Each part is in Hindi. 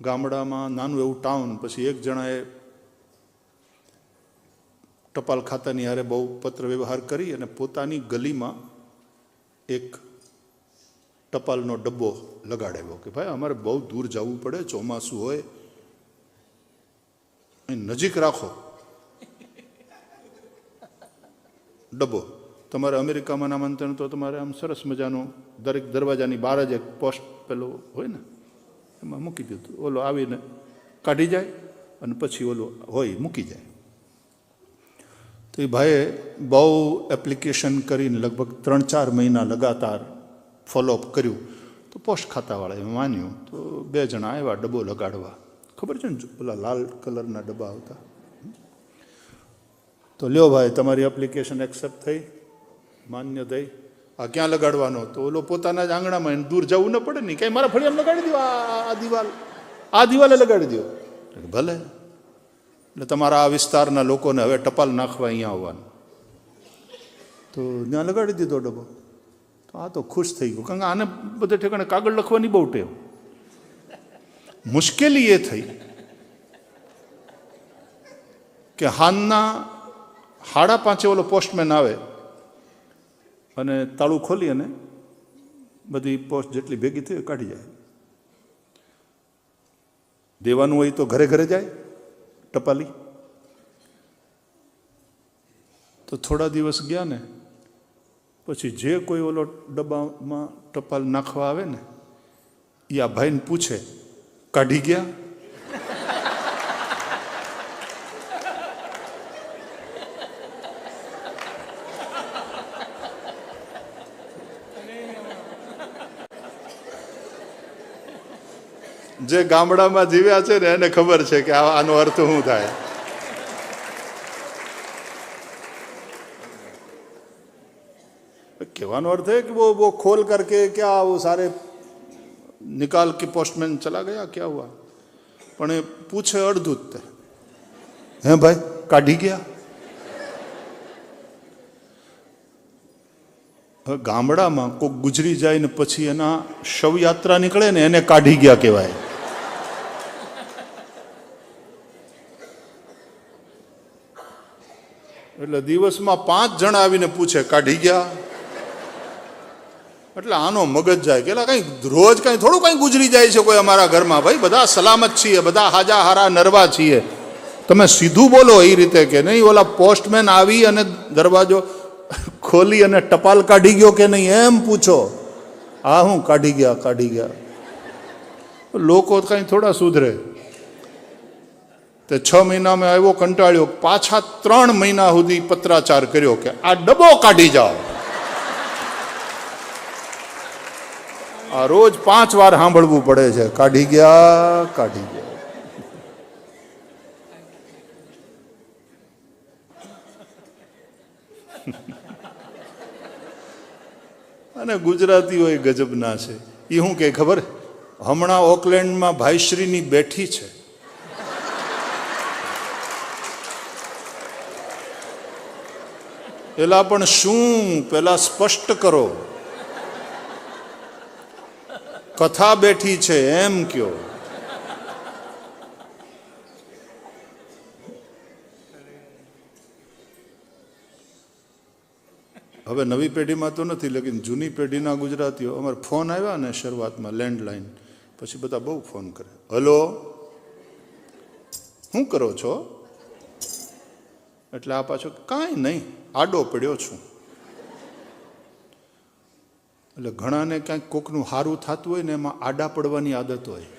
ગામડામાં નાનું એવું ટાઉન, પછી એક જણાએ ટપાલ ખાતાની હારે બહુ પત્ર વ્યવહાર કરી અને પોતાની ગલીમાં એક ટપાલનો ડબ્બો લગાડાવ્યો કે ભાઈ અમારે બહુ દૂર જવું પડે, ચોમાસું હોય, નજીક રાખો ડબ્બો. તમારે અમેરિકામાં આમંત્રણ તો તમારે આમ સરસ મજાનું દરેક દરવાજાની બહાર જ એક પોસ્ટ પેલું હોય ને એમાં મૂકી દીધું. ઓલો આવીને કાઢી જાય અને પછી ઓલો હોય મૂકી જાય. તો એ ભાઈએ બહુ એપ્લિકેશન કરીને લગભગ 3-4 મહિના લગાતાર ફોલોઅપ કર્યું. તો પોસ્ટ ખાતાવાળાએ માન્યું. તો 2 જણા આવ્યા ડબ્બો લગાડવા. ખબર છે ને પેલા લાલ કલરના ડબ્બા આવતા. તો લ્યો ભાઈ તમારી એપ્લિકેશન એક્સેપ્ટ થઈ, માન્ય થઈ. આ ક્યાં લગાડવાનો? તો ઓલો પોતાના જ આંગણામાં એને દૂર જવું ન પડે ને, ક્યાંય મારા ફળિયામાં લગાડી દો, આ દિવાલે લગાડી દો. ભલે. એટલે તમારા આ વિસ્તારના લોકોને હવે ટપાલ નાખવા અહીંયા આવવાનું. તો ત્યાં લગાડી દીધો ડબ્બો. તો આ તો ખુશ થઈ ગયું, કારણ કે આને બધે ઠેકાણે કાગળ લખવાની બહુ ટેવ. મુશ્કેલી એ થઈ કે હાનના 5:30 ઓલો પોસ્ટમેન આવે અને તાળું ખોલી અને બધી પોસ્ટ જેટલી ભેગી થઈ કાઢી જાય. દેવાનું હોય તો ઘરે ઘરે જાય ટપાલી. તો થોડા દિવસ ગયા ને પછી જે કોઈ ઓલો ડબ્બામાં ટપાલ નાખવા આવે ને એ આ ભાઈને પૂછે, કાઢી ગયા? જે ગામડામાં જીવ્યા છે ને એને ખબર છે કે આનો અર્થ શું થાય. કહેવાનો अर्थ है कि वो खोल करके क्या वो सारे निकाल के पोस्टमैन चला गया, क्या हुआ? પણ એ પૂછે અડધું જ. હે ભાઈ કાઢી ગયા? ગામડામાં કોઈક ગુજરી જાય ને પછી એના શવયાત્રા નીકળે ને એને કાઢી ગયા કહેવાય. એટલે દિવસમાં 5 જણા આવીને પૂછે, કાઢી ગયા? એટલે આનો મગજ જાય કે કંઈ રોજ કંઈ થોડું કંઈ ગુજરી જાય છે કોઈ અમારા ઘરમાં. ભાઈ બધા સલામત છીએ, બધા હાજા હારા નરવા છીએ. તમે સીધું બોલો એ રીતે કે નહીં ઓલા પોસ્ટમેન આવી અને દરવાજો ખોલી અને ટપાલ કાઢી ગયો કે નહીં એમ પૂછો. હા હું કાઢી ગયા, કાઢી ગયા. લોકો કંઈ થોડા સુધરે. તે 6 મહિનામાં આવ્યો, કંટાળ્યો, પાછા 3 મહિના સુધી પત્રાચાર કર્યો કે આ ડબ્બો કાઢી જાઓ. આ રોજ 5 વાર સાંભળવું પડે છે, કાઢી ગયા, કાઢી ગયા. અને ગુજરાતીઓ એ ગજબના છે. એ શું કે ખબર? હમણાં ઓકલેન્ડમાં ભાઈશ્રીની બેઠી છે. પેલા પણ શું, પેલા સ્પષ્ટ કરો. કથા બેઠી છે એમ કયો. હવે નવી પેઢીમાં તો નથી, લેકિન જૂની પેઢીના ગુજરાતીઓ, અમારે ફોન આવ્યા ને શરૂઆતમાં લેન્ડલાઇન, પછી બધા બહુ ફોન કરે. હલો, શું કરો છો? એટલે આ પાછો કાંઈ નહીં, આડો પડ્યો છું. એટલે ઘણાને ક્યાંક કોકનું સારું થતું હોય ને એમાં આડા પડવાની આદત હોય.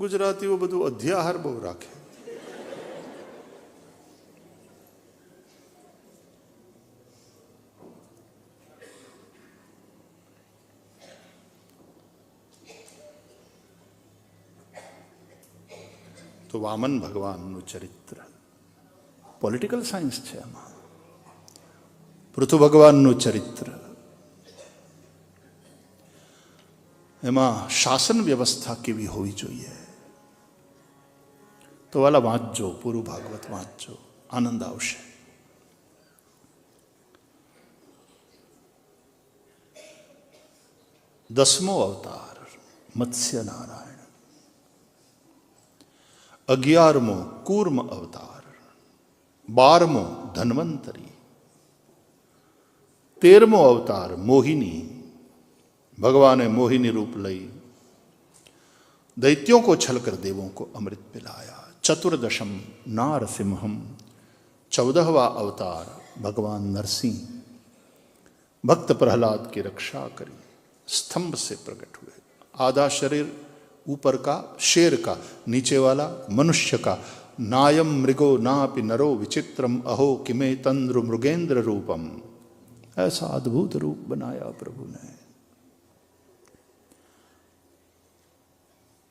ગુજરાતીઓ બધું અધ્યાહાર બહુ રાખે. તો વામન ભગવાનનું ચરિત્ર પોલિટિકલ સાયન્સ છે. એમાં પૃથુ ભગવાનનું ચરિત્ર, એમાં શાસન વ્યવસ્થા કેવી હોવી જોઈએ, તો વાલા વાંચજો, પૂરું ભાગવત વાંચજો, આનંદ આવશે. દસમો અવતાર મત્સ્ય નારાયણ, 11મો કૂર્મ અવતાર, 12મો ધન્વંતરી, 13મો અવતાર મોહિनी. भगवान ने मोहिनी रूप लई दैत्यों को छलकर देवों को अमृत पिलाया. 14दशम नारसिंहम, 14वां अवतार भगवान नरसिंह, भक्त प्रहलाद की रक्षा करी, स्तंभ से प्रकट हुए. आधा शरीर ऊपर का शेर का, नीचे वाला मनुष्य का. नायम मृगो नापि नरो विचित्रम अहो किमे तंद्र मृगेंद्र रूपम. ऐसा अद्भुत रूप बनाया प्रभु ने.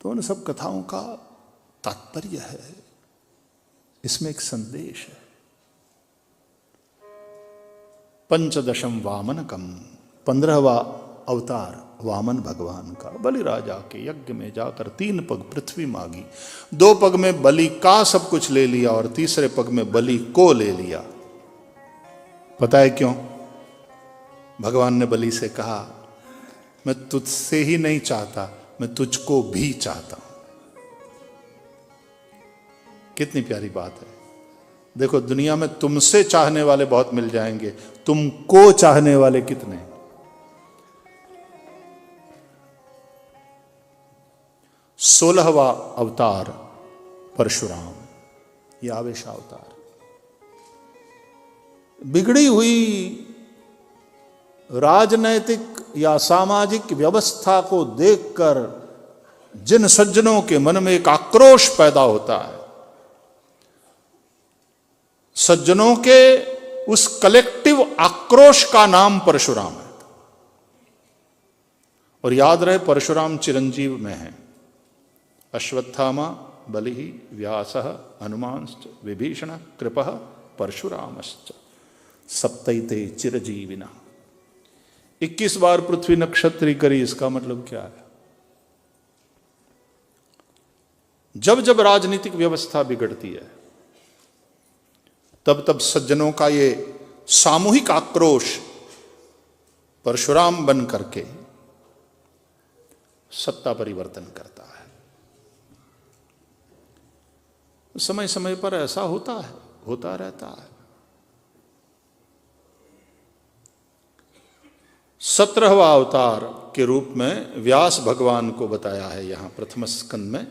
तो उन सब कथाओं का तात्पर्य है, इसमें एक संदेश है. 15दशम वामनकम, 15वां अवतार वामन भगवान का. बलि राजा के यज्ञ में जाकर 3 पग पृथ्वी मांगी, 2 पग में बलि का सब कुछ ले लिया और तीसरे पग में बलि को ले लिया. पता है क्यों? भगवान ने बलि से कहा, मैं तुझसे ही नहीं चाहता, मैं तुझको भी चाहता हूं. कितनी प्यारी बात है. देखो, दुनिया में तुमसे चाहने वाले बहुत मिल जाएंगे, तुमको चाहने वाले कितने. 16वां अवतार परशुराम, ये आवेश अवतार. बिगड़ी हुई राजनैतिक या सामाजिक व्यवस्था को देखकर जिन सज्जनों के मन में एक आक्रोश पैदा होता है, सज्जनों के उस कलेक्टिव आक्रोश का नाम परशुराम है. और याद रहे, परशुराम चिरंजीव में है. अश्वत्थामा बलि व्यासः हनुमांश्च विभीषणः कृपः परशुरामश्च सप्तैते चिरजीविना. 21 बार पृथ्वी नक्षत्री करी. इसका मतलब क्या है? जब जब राजनीतिक व्यवस्था बिगड़ती है, तब तब सज्जनों का ये सामूहिक आक्रोश परशुराम बन करके सत्ता परिवर्तन करता है. समय समय पर ऐसा होता है, होता रहता है. 17वां अवतार के रूप में व्यास भगवान को बताया है यहां प्रथम स्कंद में.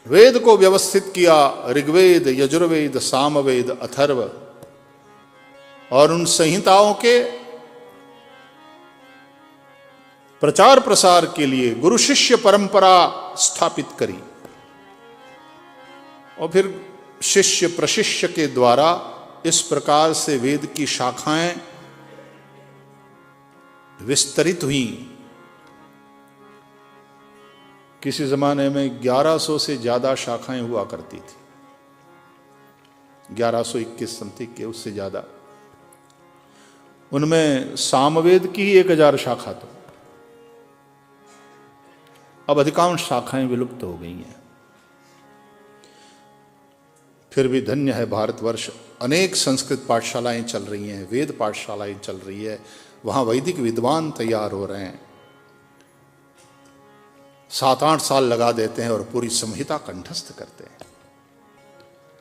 वेद को व्यवस्थित किया, ऋग्वेद, यजुर्वेद, सामवेद, अथर्व, और उन संहिताओं के प्रचार प्रसार के लिए गुरु शिष्य परंपरा स्थापित करी. और फिर शिष्य प्रशिष्य के द्वारा इस प्रकार से वेद की शाखाएं विस्तरित हुई. किसी जमाने में 1100 से ज्यादा शाखाएं हुआ करती थी, 1121 समथिंग के, उससे ज्यादा. उनमें सामवेद की ही 1000 शाखा. तो अब अधिकांश शाखाएं विलुप्त हो गई हैं. फिर भी धन्य है भारतवर्ष, अनेक संस्कृत पाठशालाएं चल रही हैं, वेद पाठशालाएं चल रही है. वहां वैदिक विद्वान तैयार हो रहे हैं. 7-8 साल लगा देते हैं और पूरी संहिता कंठस्थ करते हैं.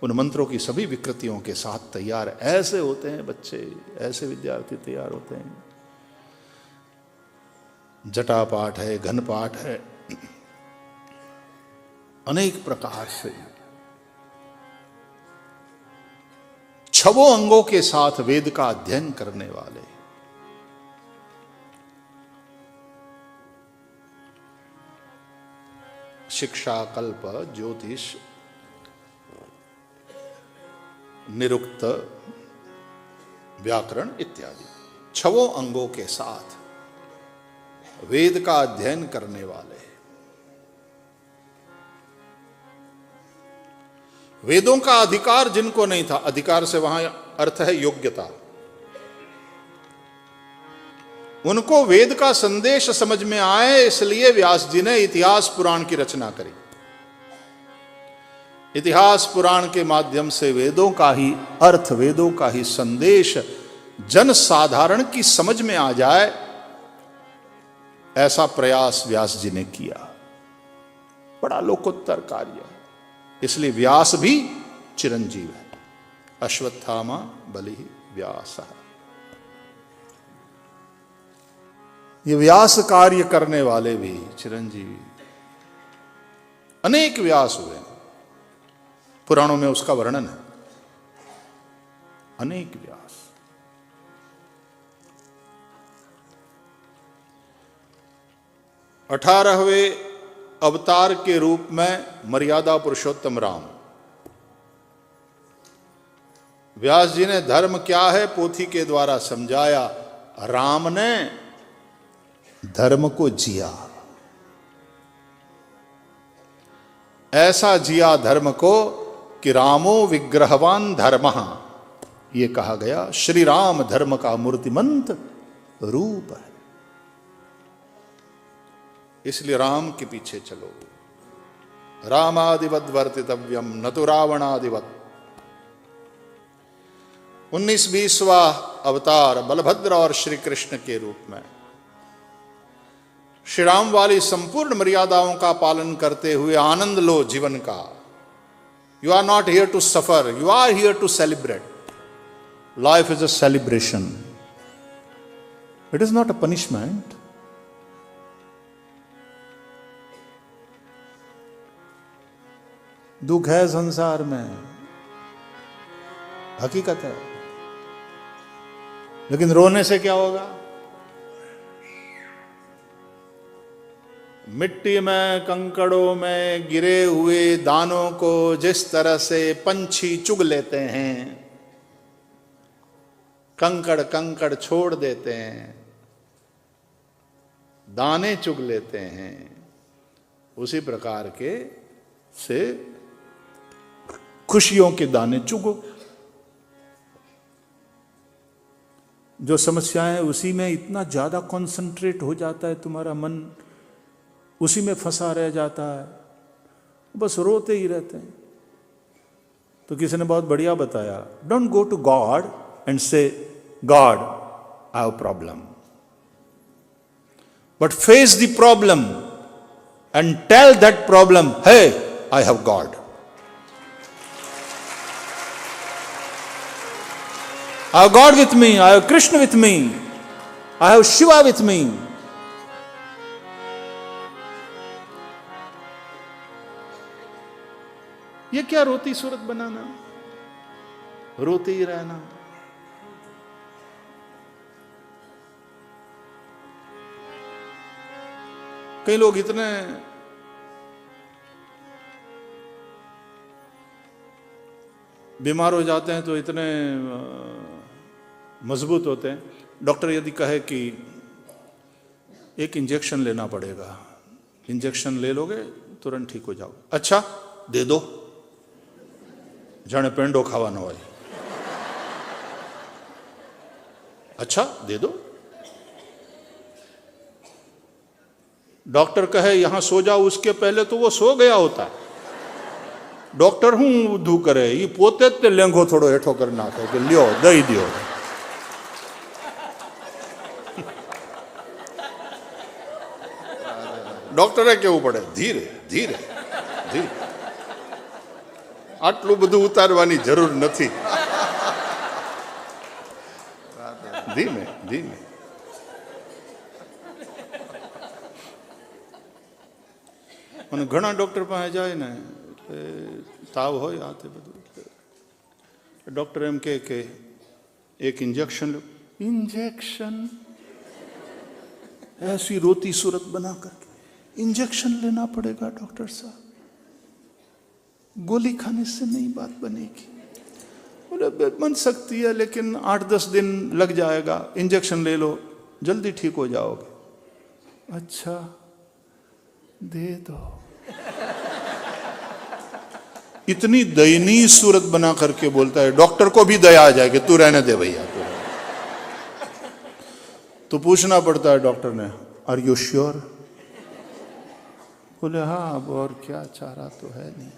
उन मंत्रों की सभी विकृतियों के साथ तैयार. ऐसे होते हैं बच्चे, ऐसे विद्यार्थी तैयार होते हैं. जटा पाठ है, घन पाठ है, अनेक प्रकार से 6 अंगों के साथ वेद का अध्ययन करने वाले. शिक्षा, कल्प, ज्योतिष, निरुक्त, व्याकरण इत्यादि 6 अंगों के साथ वेद का अध्ययन करने वाले. वेदों का अधिकार जिनको नहीं था, अधिकार से वहां अर्थ है योग्यता. उनको वेद का संदेश समझ में आए, इसलिए व्यास जी ने इतिहास पुराण की रचना करी। इतिहास पुराण के माध्यम से वेदों का ही अर्थ, वेदों का ही संदेश जन साधारण की समझ में आ जाए, ऐसा प्रयास व्यास जी ने किया। बड़ा लोकोत्तर कार्य, इसलिए व्यास भी चिरंजीव है। अश्वत्थामा बलि व्यास। ये व्यास कार्य करने वाले भी चिरंजीवी। अनेक व्यास हुए, पुराणों में उसका वर्णन है, अनेक व्यास। अठारहवें अवतार के रूप में मर्यादा पुरुषोत्तम राम। व्यास जी ने धर्म क्या है पोथी के द्वारा समझाया, राम ने धर्म को जिया, ऐसा जिया धर्म को कि रामो विग्रहवान धर्मः, ये कहा गया श्री राम धर्म का मूर्तिमंत रूप है। इसलिए राम के पीछे चलो। रामादिवत वर्तितव्यम न तो रावणादिवत। 19-20वां अवतार बलभद्र और श्री कृष्ण के रूप में श्री राम वाली संपूर्ण मर्यादाओं का पालन करते हुए आनंद लो जीवन का। You are not here to suffer, you are here to celebrate. Life is a celebration, it is not a punishment. दुख है संसार में, हकीकत है, लेकिन रोने से क्या होगा? मिट्टी में कंकड़ों में गिरे हुए दानों को जिस तरह से पंछी चुग लेते हैं, कंकड़ कंकड़ छोड़ देते हैं, दाने चुग लेते हैं, उसी प्रकार के से खुशियों के दाने चुगो। जो समस्याएं उसी में इतना ज्यादा कंसंट्रेट हो जाता है, तुम्हारा मन उसी में फंसा रह जाता है, बस रोते ही रहते हैं। तो किसी ने बहुत बढ़िया बताया, don't go to God and say God I have problem, but face the problem and tell that problem, hey I have God. I have God with me, I have Krishna with me, I have Shiva with me. ये क्या रोती सूरत बनाना, रोते ही रहना। कई लोग इतने बीमार हो जाते हैं तो इतने मजबूत होते हैं, डॉक्टर यदि कहे कि एक इंजेक्शन लेना पड़ेगा, इंजेक्शन ले लोगे तुरंत ठीक हो जाओगे। अच्छा दे दो, जाने पेंडो खावानो હોય। अच्छा दे दो। डॉक्टर कहे यहां सो जाओ, उसके पहले तो वो सो गया होता है। डॉक्टर हूं ऊधू करे, ये पोते ते लेंगो थोड़ो हेठो कर नाखे कि लियो दई दियो। डॉक्टरे केवू पड़े धीरे धीरे धीरे, आटलू बधु उतारवानी जरूर नथी, धीमे धीमे। અને ઘણા ડોક્ટર પાસે જાય ને તાવ હોય આ તે બધું, ડોક્ટર એમ કહે કે એક इंजेक्शन लो। इंजेक्शन? ऐसी रोती सूरत बना करके इंजेक्शन लेना पड़ेगा डॉक्टर साहब, गोली खाने से नहीं बात बनेगी। बोले बन सकती है लेकिन 8-10 दिन लग जाएगा, इंजेक्शन ले लो जल्दी ठीक हो जाओगे। अच्छा दे दो। इतनी दयनीय सूरत बना करके बोलता है, डॉक्टर को भी दया आ जाएगी, तू रहने दे भैया। तो पूछना पड़ता है डॉक्टर ने, आर यू श्योर? बोले हाँ, अब और क्या, चारा तो है नहीं।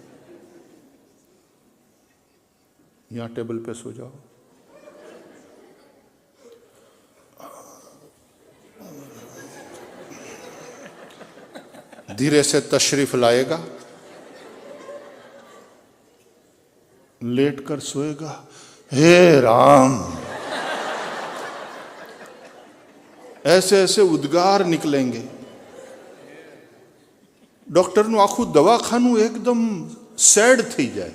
यहां टेबल पे सो जाओ। धीरे से तशरीफ लाएगा, लेट कर सोएगा। हे राम, ऐसे ऐसे उद्गार निकलेंगे। डॉक्टरનું આખું દવાખાનું એકદમ સેડ થઈ જાય।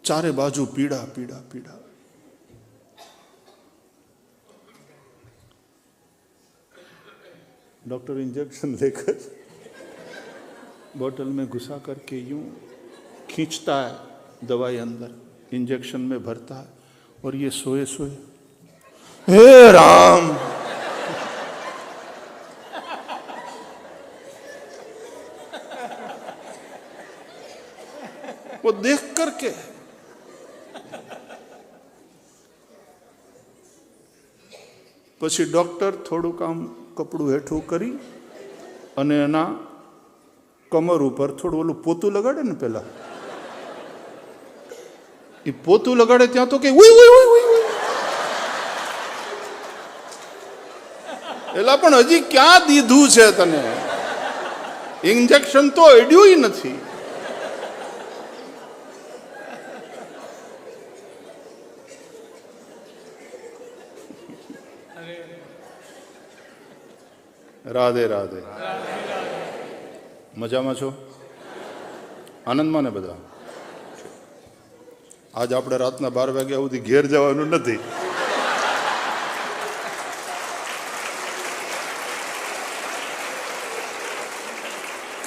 ચારે બાજુ પીડા પીડા પીડા। डॉक्टर इंजेक्शन लेकर बोतल में घुसा करके यूं खींचता है दवाई अंदर, इंजेक्शन में भरता है, और ये सोए सोए, हे राम। वो देख करके પછી ડોક્ટર થોડું કામ કપડું હેઠું કરી અને એના કમર ઉપર થોડું ઓલું પોતું લગાડે ને, પેલા એ પોતું લગાડે ત્યાં તો કે ઉઈ ઉઈ ઉઈ ઉઈ ઉઈ। એલા પણ હજી ક્યાં દીધું છે તને? ઇન્જેક્શન તો અડ્યુંય નથી। રાધે રાધે। મજામાં છો? આનંદમાં ને બધા? આજ આપણે રાતના 12 વાગ્યા સુધી ઘેર જવાનું નથી।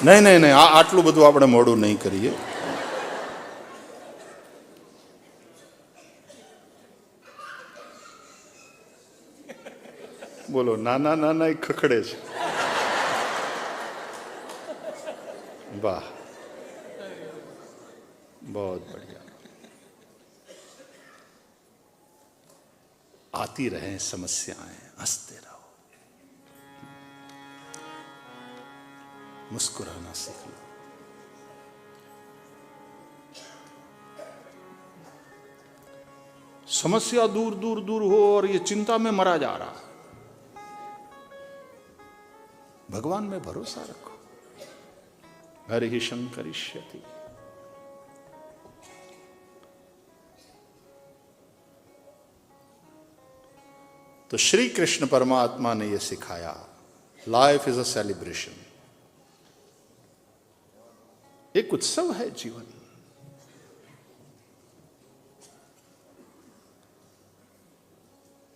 નહીં નહીં નહીં, આટલું બધું આપણે મોડું નહીં કરીએ। બોલો, નાના નાના ખખડે છે। वाह, बहुत बढ़िया। आती रहे समस्याएं, हंसते रहो, मुस्कुराना सीख लो। समस्या दूर दूर दूर हो और ये चिंता में मरा जा रहा, भगवान में भरोसा रखो। हरि शंकरिष्यति। तो श्री कृष्ण परमात्मा ने यह सिखाया, लाइफ इज अ सेलिब्रेशन, एक उत्सव है जीवन।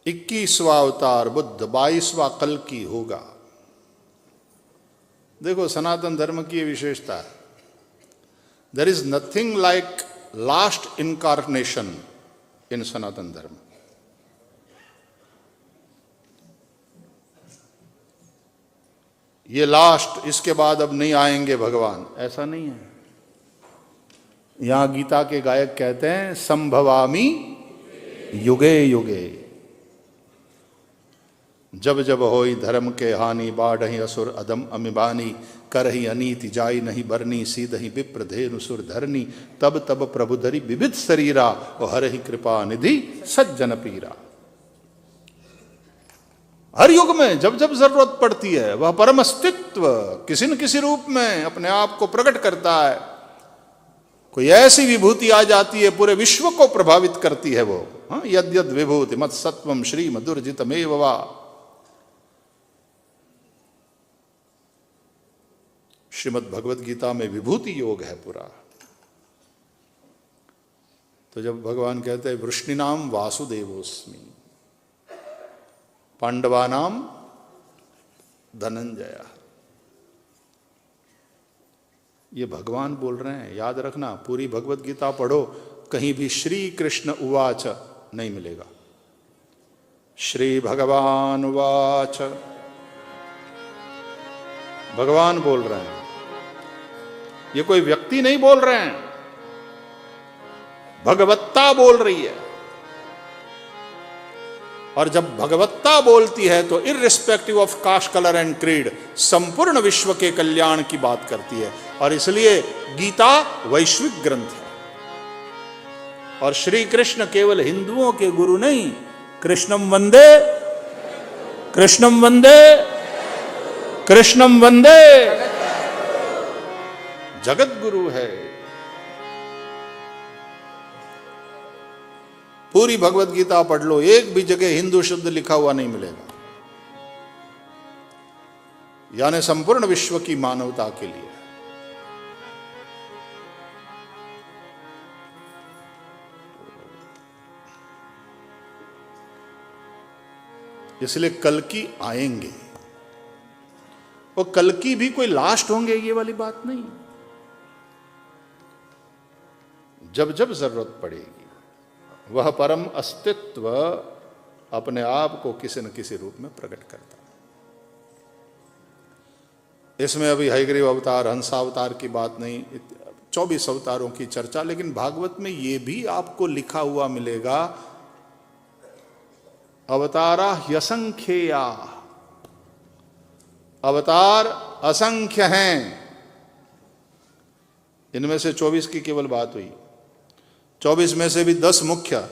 इक्कीसवां अवतार बुद्ध, 22वां कल की होगा। देखो, सनातन धर्म की विशेषता है, there is nothing like last incarnation in Sanatan Dharma. ये लास्ट, इसके बाद अब नहीं आएंगे भगवान, ऐसा नहीं है। यहां गीता के गायक कहते हैं, संभवामि युगे युगे। जब जब होई धर्म के हानि, बाढ़हि असुर अदम अमिबानी, करहि अनीति जाई नहीं बरनी, सीधहि विप्र धेनु सुर धरनी, तब तब प्रभु धरि विविध शरीरा, और हरहि कृपा निधि सज्जन पीरा। हर युग में जब जब जरूरत पड़ती है, वह परम अस्तित्व किसी न किसी रूप में अपने आप को प्रकट करता है। कोई ऐसी विभूति आ जाती है, पूरे विश्व को प्रभावित करती है वो। यद यद विभूति मत सत्वम श्री मधुरजितमेव वा। श्रीमद् भगवत गीता में विभूति योग है पूरा। तो जब भगवान कहते हैं, वृष्णिनाम वासुदेवोस्मि, पांडवानाम धनंजय, ये भगवान बोल रहे हैं। याद रखना, पूरी भगवत गीता पढ़ो, कहीं भी श्री कृष्ण उवाच नहीं मिलेगा। श्री भगवान उवाच, भगवान बोल रहे हैं, ये कोई व्यक्ति नहीं बोल रहे हैं, भगवत्ता बोल रही है। और जब भगवत्ता बोलती है तो irrespective of caste, colour and creed संपूर्ण विश्व के कल्याण की बात करती है। और इसलिए गीता वैश्विक ग्रंथ है। और श्री कृष्ण केवल हिंदुओं के गुरु नहीं, कृष्णम वंदे, कृष्णम वंदे, कृष्णम वंदे जगत गुरु है। पूरी भगवत गीता पढ़ लो, एक भी जगह हिंदू शब्द लिखा हुआ नहीं मिलेगा। यानी संपूर्ण विश्व की मानवता के लिए। इसलिए कल की आएंगे, और कल की भी कोई लास्ट होंगे ये वाली बात नहीं। जब जब जरूरत पड़ेगी वह परम अस्तित्व अपने आप को किसी न किसी रूप में प्रकट करता है। इसमें अभी हयग्रीव अवतार, हंसावतार की बात नहीं, 24 अवतारों की चर्चा। लेकिन भागवत में यह भी आपको लिखा हुआ मिलेगा, अवतारा ह्यसंख्येया, अवतार असंख्य हैं। इनमें से 24 की केवल बात हुई, 24 में से भी 10 मुख्य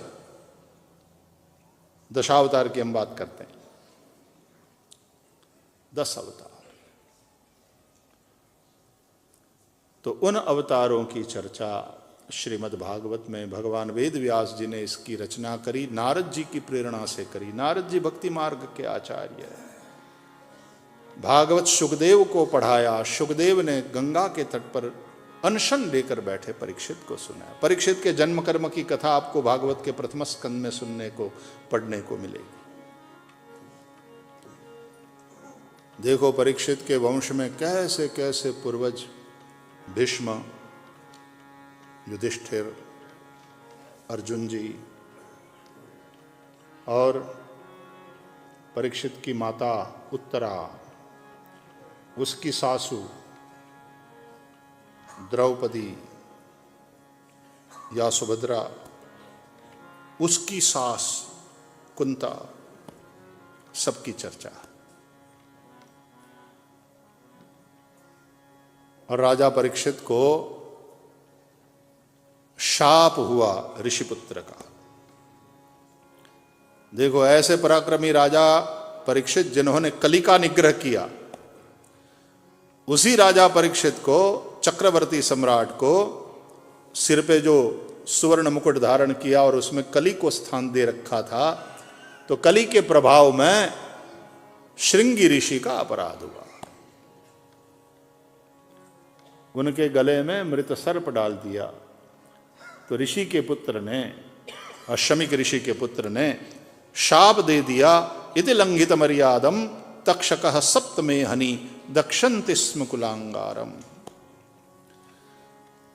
दशावतार की हम बात करते हैं। 10 अवतार, तो उन अवतारों की चर्चा श्रीमद् भागवत में भगवान वेद व्यास जी ने इसकी रचना करी, नारद जी की प्रेरणा से करी। नारद जी भक्ति मार्ग के आचार्य है। भागवत सुखदेव को पढ़ाया, सुखदेव ने गंगा के तट पर अनशन लेकर बैठे परीक्षित को सुनाया। परीक्षित के जन्म कर्म की कथा आपको भागवत के प्रथम स्कंद में सुनने को, पढ़ने को मिलेगी। देखो परीक्षित के वंश में कैसे कैसे पूर्वज, भीष्म, युधिष्ठिर, अर्जुन जी, और परीक्षित की माता उत्तरा, उसकी सासू द्रौपदी या सुभद्रा, उसकी सास कुंता, सबकी चर्चा। और राजा परीक्षित को शाप हुआ ऋषिपुत्र का। देखो ऐसे पराक्रमी राजा परीक्षित जिन्होंने कली का निग्रह किया, उसी राजा परीक्षित को, चक्रवर्ती सम्राट को, सिर पे जो सुवर्ण मुकुट धारण किया और उसमें कली को स्थान दे रखा था, तो कली के प्रभाव में श्रृंगी ऋषि का अपराध हुआ। उनके गले में मृत सर्प डाल दिया। तो ऋषि के पुत्र ने, अश्वमिक ऋषि के पुत्र ने शाप दे दिया, इति लंघित मर्यादम तक्षकः सप्तमे हनि दक्षन्ति स्म कुलांगारम।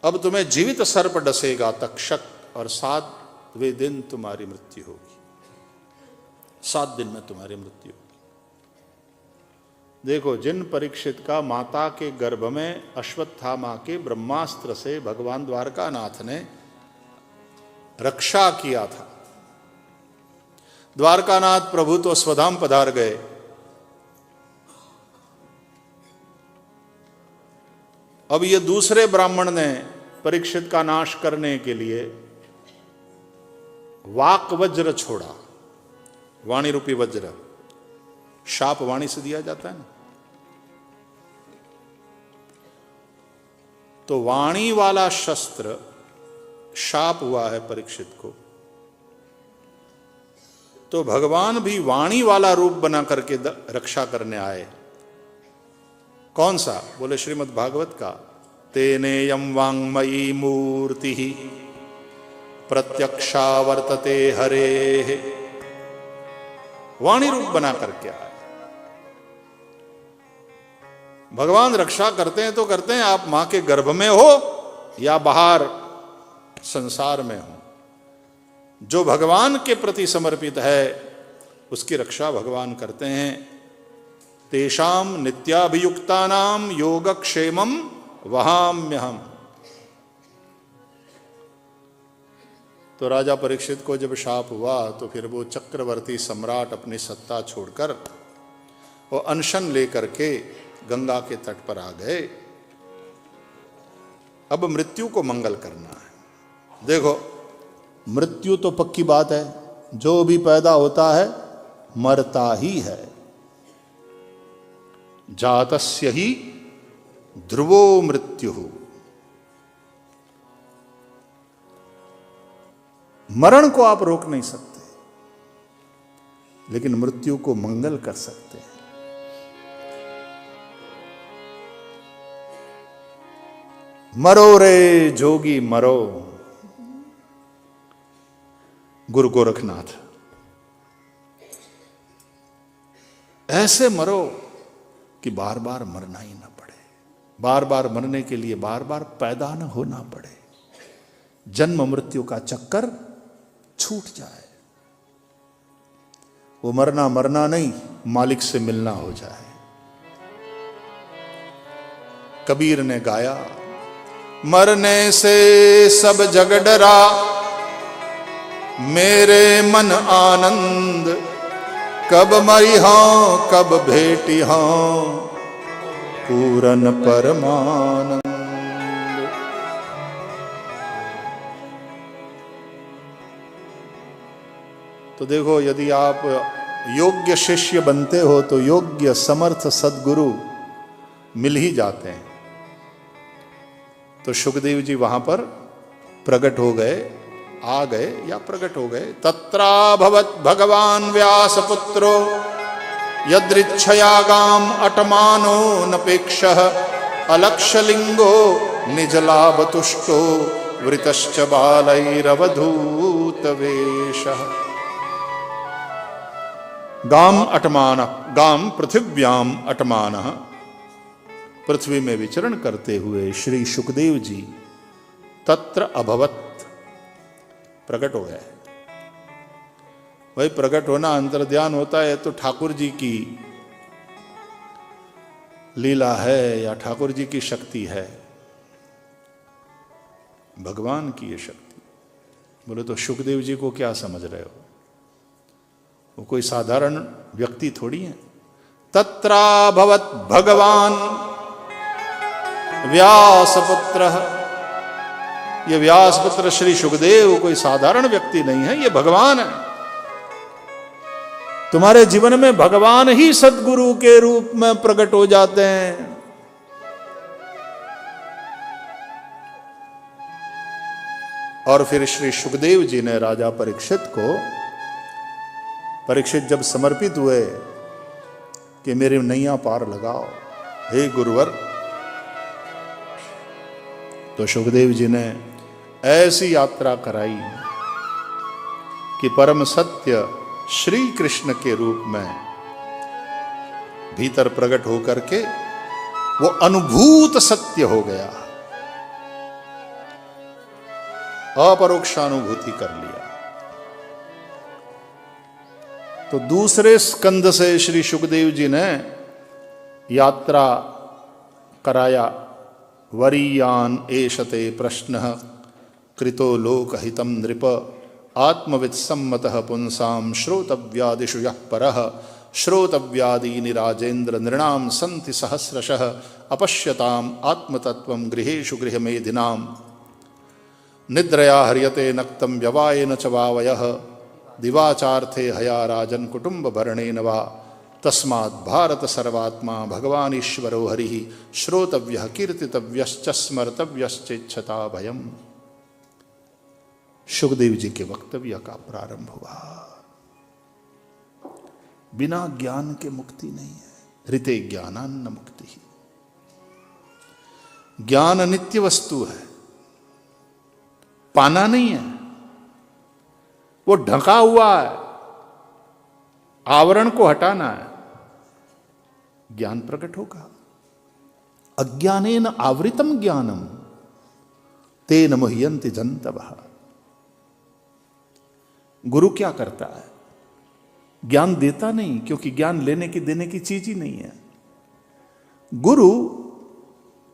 अब तुम्हें जीवित सर्प डसेगा तक्षक, और 7वें दिन तुम्हारी मृत्यु होगी। 7 दिन में तुम्हारी मृत्यु होगी। देखो, जिन परीक्षित का माता के गर्भ में अश्वत्थामा के ब्रह्मास्त्र से भगवान द्वारकानाथ ने रक्षा किया था, द्वारकानाथ प्रभु तो स्वधाम पधार गए, अब ये दूसरे ब्राह्मण ने परीक्षित का नाश करने के लिए वाक वज्र छोड़ा। वाणी रूपी वज्र, शाप वाणी से दिया जाता है ना, तो वाणी वाला शस्त्र शाप हुआ है परीक्षित को। तो भगवान भी वाणी वाला रूप बना करके रक्षा करने आए। कौन सा? बोले श्रीमद् भागवत का, तेनेयम वांगमयी मूर्ति प्रत्यक्षा वर्तते हरे। वाणी रूप बना करके आए। भगवान रक्षा करते हैं तो करते हैं, आप मां के गर्भ में हो या बाहर संसार में हो, जो भगवान के प्रति समर्पित है उसकी रक्षा भगवान करते हैं। तेषाम नित्याभियुक्तानाम योगक्षेमम वहाम्यहम। तो राजा परीक्षित को जब शाप हुआ तो फिर वो चक्रवर्ती सम्राट अपनी सत्ता छोड़कर वो अनशन लेकर के गंगा के तट पर आ गए। अब मृत्यु को मंगल करना है। देखो, मृत्यु तो पक्की बात है, जो भी पैदा होता है मरता ही है। जातस्य ही ध्रुवो मृत्यु। मरण को आप रोक नहीं सकते, लेकिन मृत्यु को मंगल कर सकते हैं। मरो रे जोगी मरो, गुरु गोरखनाथ। ऐसे मरो कि बार बार मरना ही ना पड़े, बार बार मरने के लिए बार बार पैदा न होना पड़े, जन्म मृत्यु का चक्कर छूट जाए। वो मरना मरना नहीं, मालिक से मिलना हो जाए। कबीर ने गाया, मरने से सब जग डरा, मेरे मन आनंद, कब मरी हों कब भेटी हों पूरन परमानंद। तो देखो, यदि आप योग्य शिष्य बनते हो तो योग्य समर्थ सद्गुरु मिल ही जाते हैं। तो सुखदेव जी वहां पर प्रकट हो गए, आ गए या प्रकट हो गए। तत्राभवत भगवान व्यास पुत्रो यदृच्छयागाम अटमानो नपेक्षः अलक्षलिंगो निजलाभतुष्टो वृतश्च बालैरवधूत वेशः। गाम अटमान, गाम पृथिव्याम अटमान, पृथ्वी में विचरण करते हुए श्री सुखदेव जी तत्र अभवत, प्रकट हो गए। वही प्रकट होना अंतर्ध्यान होता है तो ठाकुर जी की लीला है या ठाकुर जी की शक्ति है, भगवान की ये शक्ति। बोले तो सुखदेव जी को क्या समझ रहे हो, वो कोई साधारण व्यक्ति थोड़ी है। तत्राभवत भगवान व्यासपुत्र, ये व्यासपुत्र श्री सुखदेव कोई साधारण व्यक्ति नहीं है, ये भगवान है। तुम्हारे जीवन में भगवान ही सद्गुरु के रूप में प्रकट हो जाते हैं। और फिर श्री सुखदेव जी ने राजा परीक्षित को, परीक्षित जब समर्पित हुए कि मेरे नैया पार लगाओ हे गुरुवर, तो सुखदेव जी ने ऐसी यात्रा कराई कि परम सत्य श्री कृष्ण के रूप में भीतर प्रकट होकर के वो अनुभूत सत्य हो गया, अपरोक्षानुभूति कर लिया। तो दूसरे स्कंद से श्री सुखदेव जी ने यात्रा कराया। वरीयान एषते प्रश्नः कृतो लोकहितं नृप, आत्मवित् सम्मतः पुंसां श्रोतव्यादिषु यः परः, श्रोतव्यादीनि राजेन्द्र नृणां सन्ति सहस्रशः, अपश्यताम् आत्मतत्त्वं गृहेषु गृहमेधिनां, निद्रया हर्यते नक्तं व्यवायेन च वावयः, दिवाचार्थे हया राजन् कुटुम्बभरणेन वा, तस्मात् भारत सर्वात्मा भगवान ईश्वरो हरिः, श्रोतव्यः कीर्तितव्यश्च स्मर्तव्यश्चेच्छता भयम्। सुखदेव जी के वक्तव्य का प्रारंभ हुआ। बिना ज्ञान के मुक्ति नहीं है, ऋते ज्ञानान्न मुक्ति ही। ज्ञान नित्य वस्तु है, पाना नहीं है, वो ढका हुआ है, आवरण को हटाना है, ज्ञान प्रकट होगा। अज्ञानेन आवृतम ज्ञानम तेन मुह्यन्ति जन्तवः। गुरु क्या करता है, ज्ञान देता नहीं, क्योंकि ज्ञान लेने की देने की चीज ही नहीं है। गुरु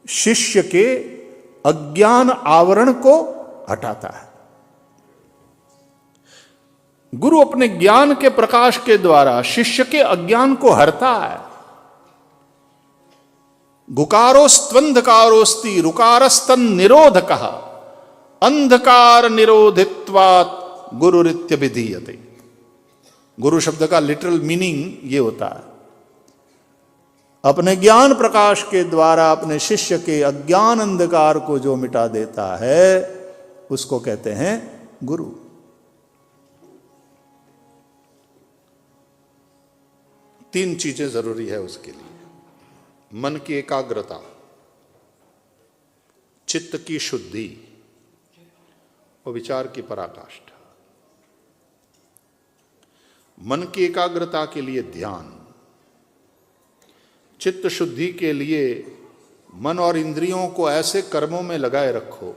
शिष्य के अज्ञान आवरण को हटाता है। गुरु अपने ज्ञान के प्रकाश के द्वारा शिष्य के अज्ञान को हरता है। गुकारोस्त्वंधकारोस्ति रुकारस्तन निरोधकः अंधकार निरोधित्वात् गुरुरित्य विधीयते। गुरु शब्द का लिटरल मीनिंग ये होता है, अपने ज्ञान प्रकाश के द्वारा अपने शिष्य के अज्ञान अंधकार को जो मिटा देता है उसको कहते हैं गुरु। तीन चीजें जरूरी है उसके लिए, मन की एकाग्रता, चित्त की शुद्धि और विचार की पराकाष्ठा। मन की एकाग्रता के लिए ध्यान, चित्त शुद्धि के लिए मन और इंद्रियों को ऐसे कर्मों में लगाए रखो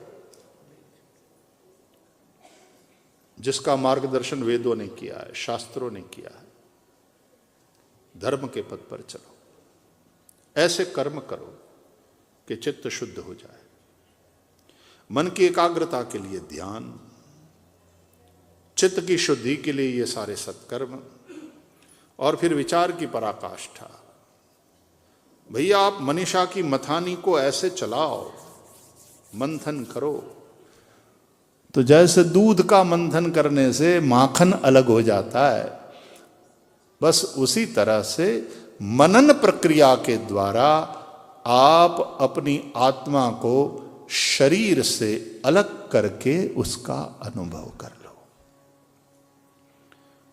जिसका मार्गदर्शन वेदों ने किया है, शास्त्रों ने किया है। धर्म के पथ पर चलो, ऐसे कर्म करो कि चित्त शुद्ध हो जाए। मन की एकाग्रता के लिए ध्यान, चित्त की शुद्धि के लिए ये सारे सत्कर्म, और फिर विचार की पराकाष्ठा। भैया आप मनीषा की मथानी को ऐसे चलाओ, मंथन करो, तो जैसे दूध का मंथन करने से माखन अलग हो जाता है, बस उसी तरह से मनन प्रक्रिया के द्वारा आप अपनी आत्मा को शरीर से अलग करके उसका अनुभव कर लो।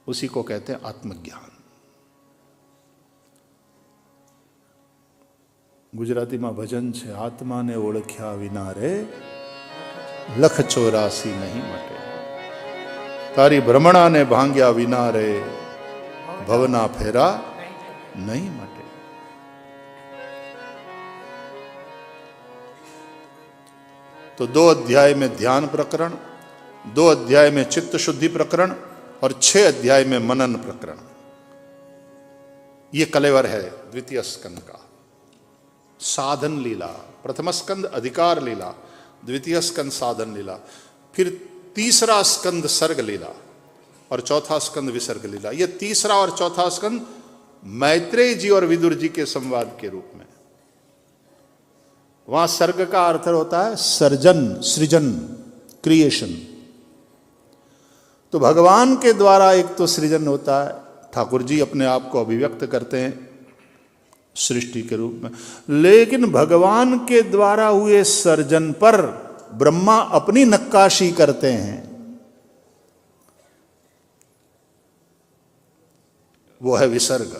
उसी को कहते हैं आत्मज्ञान। गुजराती में भजन है, आत्मा ने ओळख्या विना रे लख 84 नहीं मटे, तारी भ्रमणा ने भांग्या विना रे भवना फेरा नहीं मटे। तो 2 अध्याय में ध्यान प्रकरण, 2 अध्याय में चित्त शुद्धि प्रकरण और 6 अध्याय में मनन प्रकरण। यह कलेवर है द्वितीय स्कंद का। साधन लीला, प्रथम स्कंद अधिकार लीला, द्वितीय स्कंद साधन लीला, फिर तीसरा स्कंद सर्ग लीला और चौथा स्कंद विसर्ग लीला। यह तीसरा और चौथा स्कंद मैत्रेय जी और विदुर जी के संवाद के रूप में। वहां सर्ग का अर्थ होता है सर्जन, सृजन, क्रिएशन। तो भगवान के द्वारा एक तो सृजन होता है, ठाकुर जी अपने आप को अभिव्यक्त करते हैं सृष्टि के रूप में, लेकिन भगवान के द्वारा हुए सर्जन पर ब्रह्मा अपनी नक्काशी करते हैं। वो है विसर्ग,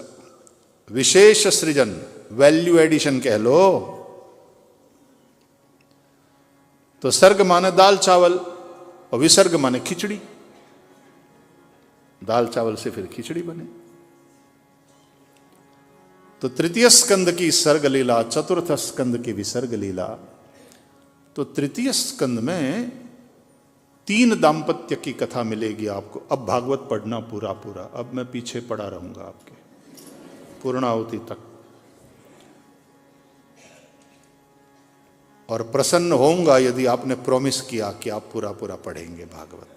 विशेष सृजन, वैल्यू एडिशन कह लो। तो सर्ग माने दाल चावल और विसर्ग माने खिचड़ी। दाल चावल से फिर खिचड़ी बने। तो तृतीय स्कंद की सर्ग लीला, चतुर्थ स्कंद की विसर्ग लीला। तो तृतीय स्कंद में 3 दाम्पत्य की कथा मिलेगी आपको। अब भागवत पढ़ना पूरा पूरा, अब मैं पीछे पड़ा रहूंगा आपके पूर्णाहुति तक, और प्रसन्न होऊंगा यदि आपने प्रॉमिस किया कि आप पूरा पूरा पढ़ेंगे भागवत।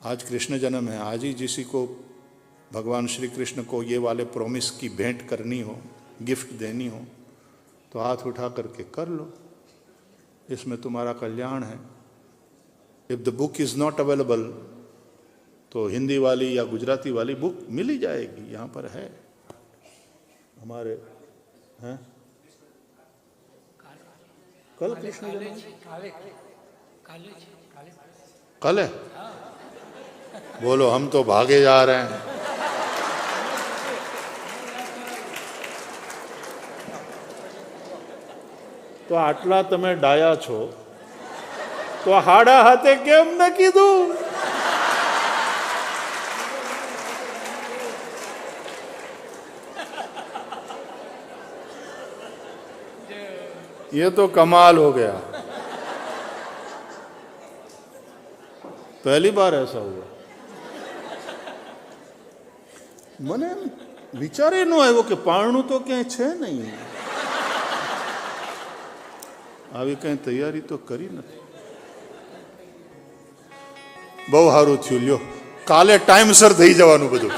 आज कृष्ण जन्म है, आज ही किसी को भगवान श्री कृष्ण को ये वाले प्रॉमिस की भेंट करनी हो, गिफ्ट देनी हो, तो हाथ उठा करके कर लो, इसमें तुम्हारा कल्याण है। If the book is not available तो हिंदी वाली या गुजराती वाली बुक मिल ही जाएगी, यहाँ पर है हमारे हैं। कल कृष्ण जन्म, कल है? बोलो, हम तो भागे जा रहे हैं। तो आटला तमे डाया छो तो हाड़ा हाथे केम न कीधु? ये तो कमाल हो गया, पहली बार ऐसा हुआ। મને વિચારે ન આવ્યો કે પારણું તો ક્યાંય છે નહીં, આવી કઈ તૈયારી તો કરી નથી। બહુ સારું થયું લ્યો, કાલે ટાઈમસર થઈ જવાનું બધું.